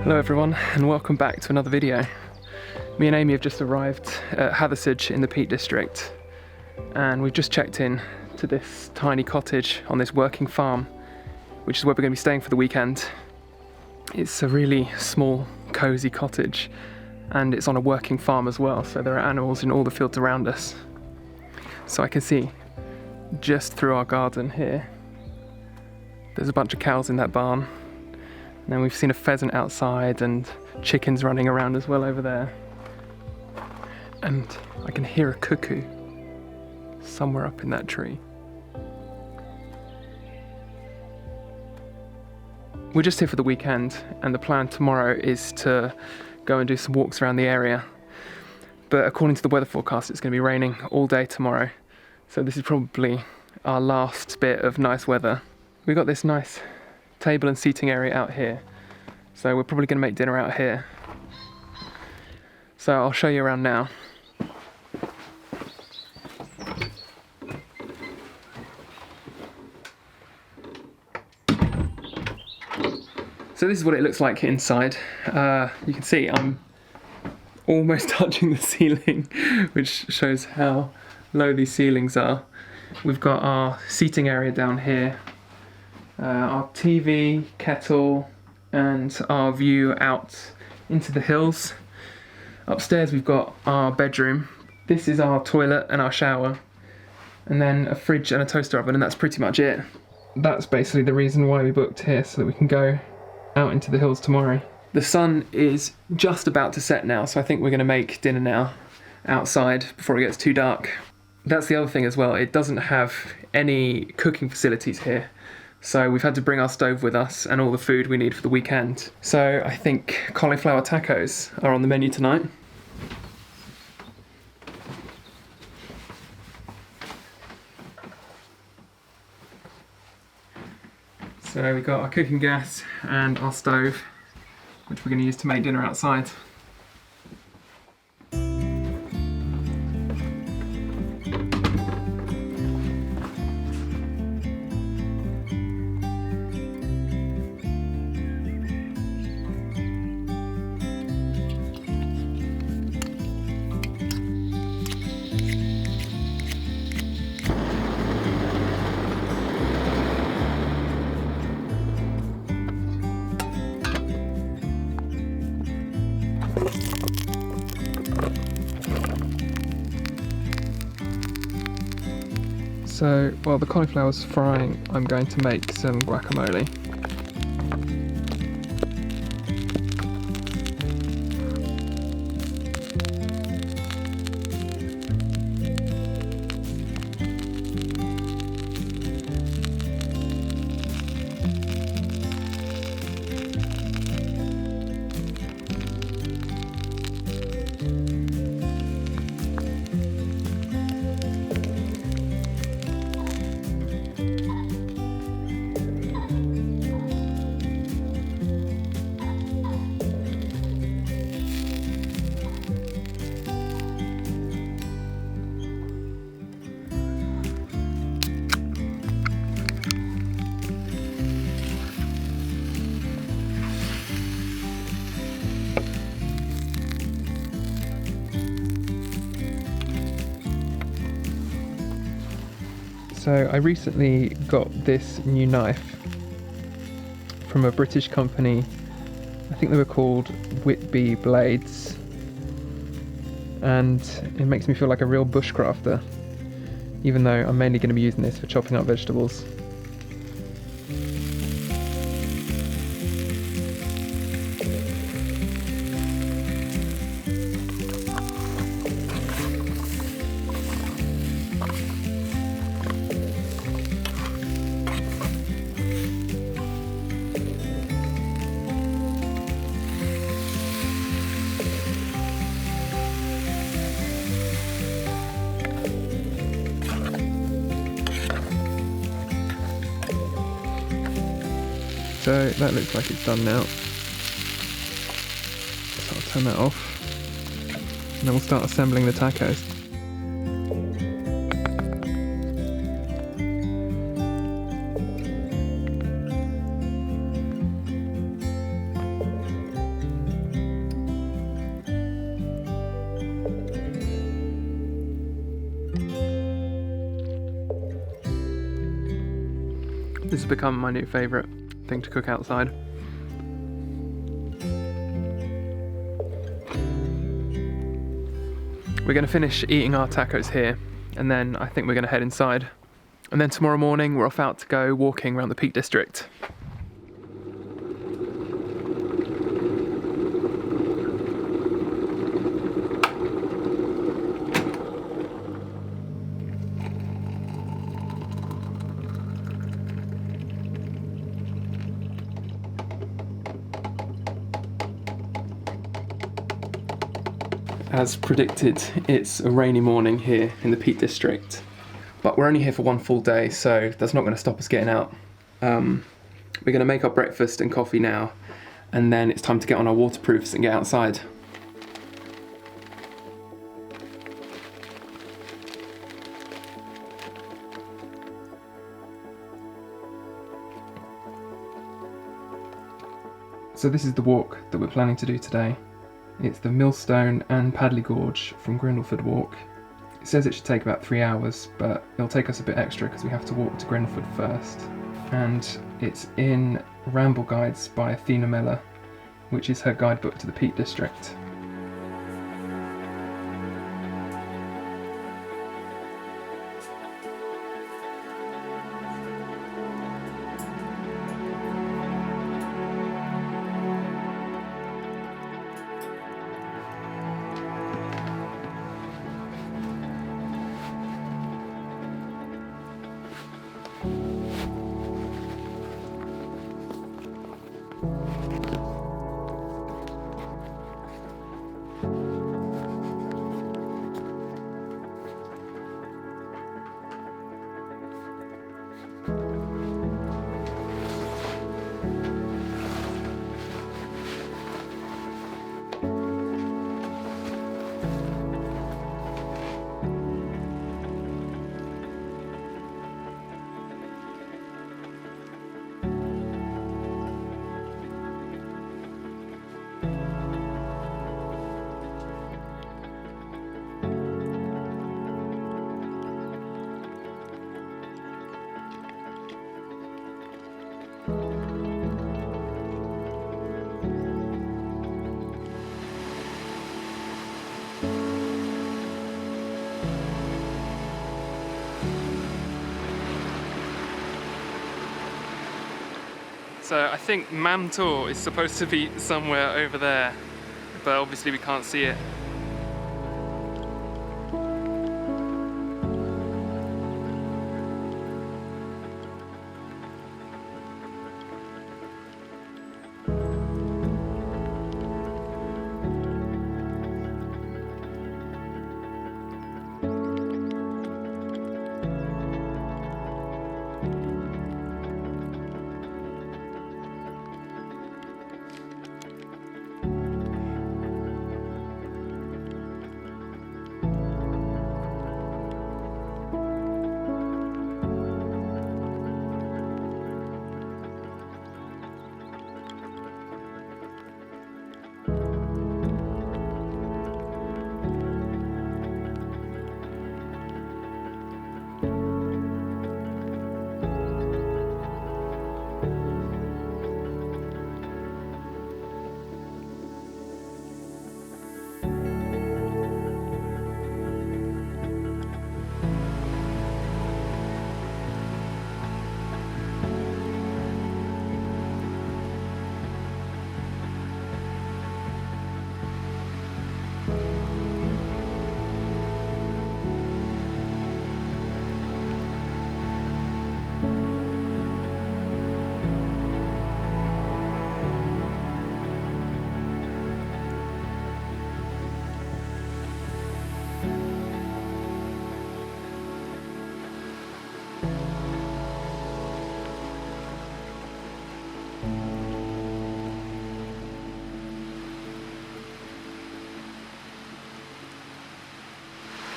Hello everyone and welcome back to another video. Me and Amy have just arrived at Hathersage in the Peak District and we've just checked in to this tiny cottage on this working farm, which is where we're going to be staying for the weekend. It's a really small, cosy cottage and it's on a working farm as well, so there are animals in all the fields around us. So I can see just through our garden here, there's a bunch of cows in that barn. And then we've seen a pheasant outside and chickens running around as well over there. And I can hear a cuckoo somewhere up in that tree. We're just here for the weekend and the plan tomorrow is to go and do some walks around the area. But according to the weather forecast, it's going to be raining all day tomorrow. So this is probably our last bit of nice weather. We've got this nice table and seating area out here, so we're probably going to make dinner out here. So I'll show you around now. So this is what it looks like inside. You can see I'm almost touching the ceiling, which shows how low these ceilings are. We've got our seating area down here, our TV, kettle, and our view out into the hills. Upstairs we've got our bedroom. This is our toilet and our shower, and then a fridge and a toaster oven, and that's pretty much it. That's basically the reason why we booked here, so that we can go out into the hills tomorrow. The sun is just about to set now, so I think we're going to make dinner now outside before it gets too dark. That's the other thing as well, it doesn't have any cooking facilities here. So we've had to bring our stove with us and all the food we need for the weekend. So I think cauliflower tacos are on the menu tonight. So we've got our cooking gas and our stove, which we're going to use to make dinner outside. So while the cauliflower's frying, I'm going to make some guacamole. So I recently got this new knife from a British company. I think they were called Whitby Blades, and it makes me feel like a real bushcrafter, even though I'm mainly going to be using this for chopping up vegetables. So that looks like it's done now. So I'll turn that off and then we'll start assembling the tacos. This has become my new favourite thing to cook outside. We're going to finish eating our tacos here, and then I think we're going to head inside. And then tomorrow morning we're off out to go walking around the Peak District. As predicted, it's a rainy morning here in the Peak District, but we're only here for one full day, so that's not going to stop us getting out. We're going to make our breakfast and coffee now, and then it's time to get on our waterproofs and get outside. So this is the walk that we're planning to do today. It's the Millstone and Padley Gorge from Grindleford Walk. It says it should take about 3 hours, but it'll take us a bit extra because we have to walk to Grindleford first. And it's in Ramble Guides by Athena Miller, which is her guidebook to the Peak District. So I think Mamtor is supposed to be somewhere over there, but obviously we can't see it.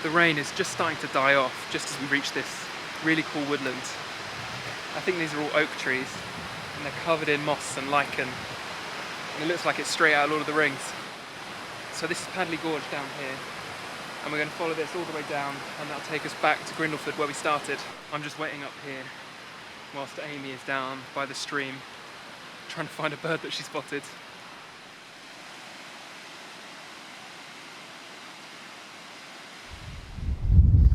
The rain is just starting to die off just as we reach this really cool woodland. I think these are all oak trees and they're covered in moss and lichen, and it looks like it's straight out of Lord of the Rings. So this is Padley Gorge down here, and we're going to follow this all the way down, and that'll take us back to Grindleford where we started. I'm just waiting up here whilst Amy is down by the stream trying to find a bird that she spotted.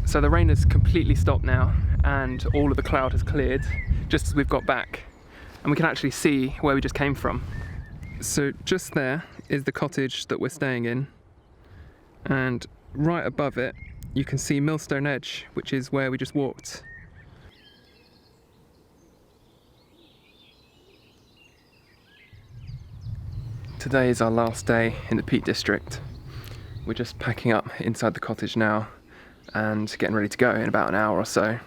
So the rain has completely stopped now and all of the cloud has cleared just as we've got back, and we can actually see where we just came from. So just there is the cottage that we're staying in, and right above it you can see Millstone Edge, which is where we just walked. Today is our last day in the Peak District. We're just packing up inside the cottage now and getting ready to go in about an hour or so.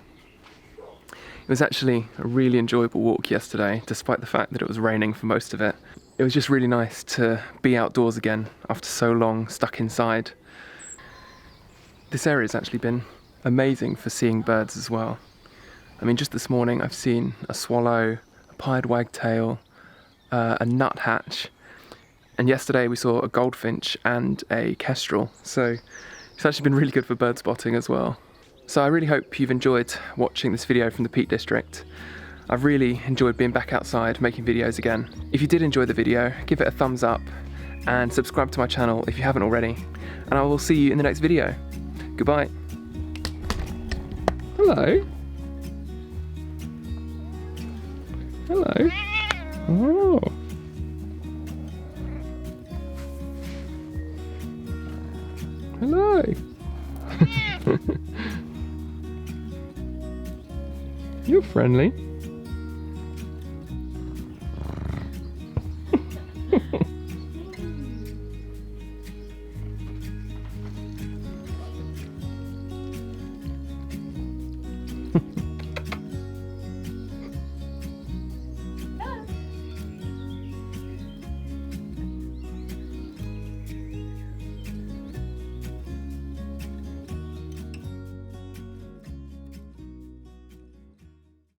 It was actually a really enjoyable walk yesterday, despite the fact that it was raining for most of it. It was just really nice to be outdoors again after so long stuck inside. This area has actually been amazing for seeing birds as well. I mean, just this morning I've seen a swallow, a pied wagtail, a nuthatch, and yesterday we saw a goldfinch and a kestrel. So it's actually been really good for bird spotting as well. So I really hope you've enjoyed watching this video from the Peak District. I've really enjoyed being back outside making videos again. If you did enjoy the video, give it a thumbs up and subscribe to my channel if you haven't already. And I will see you in the next video. Goodbye. Hello. Hello. Oh. Hello. You're friendly.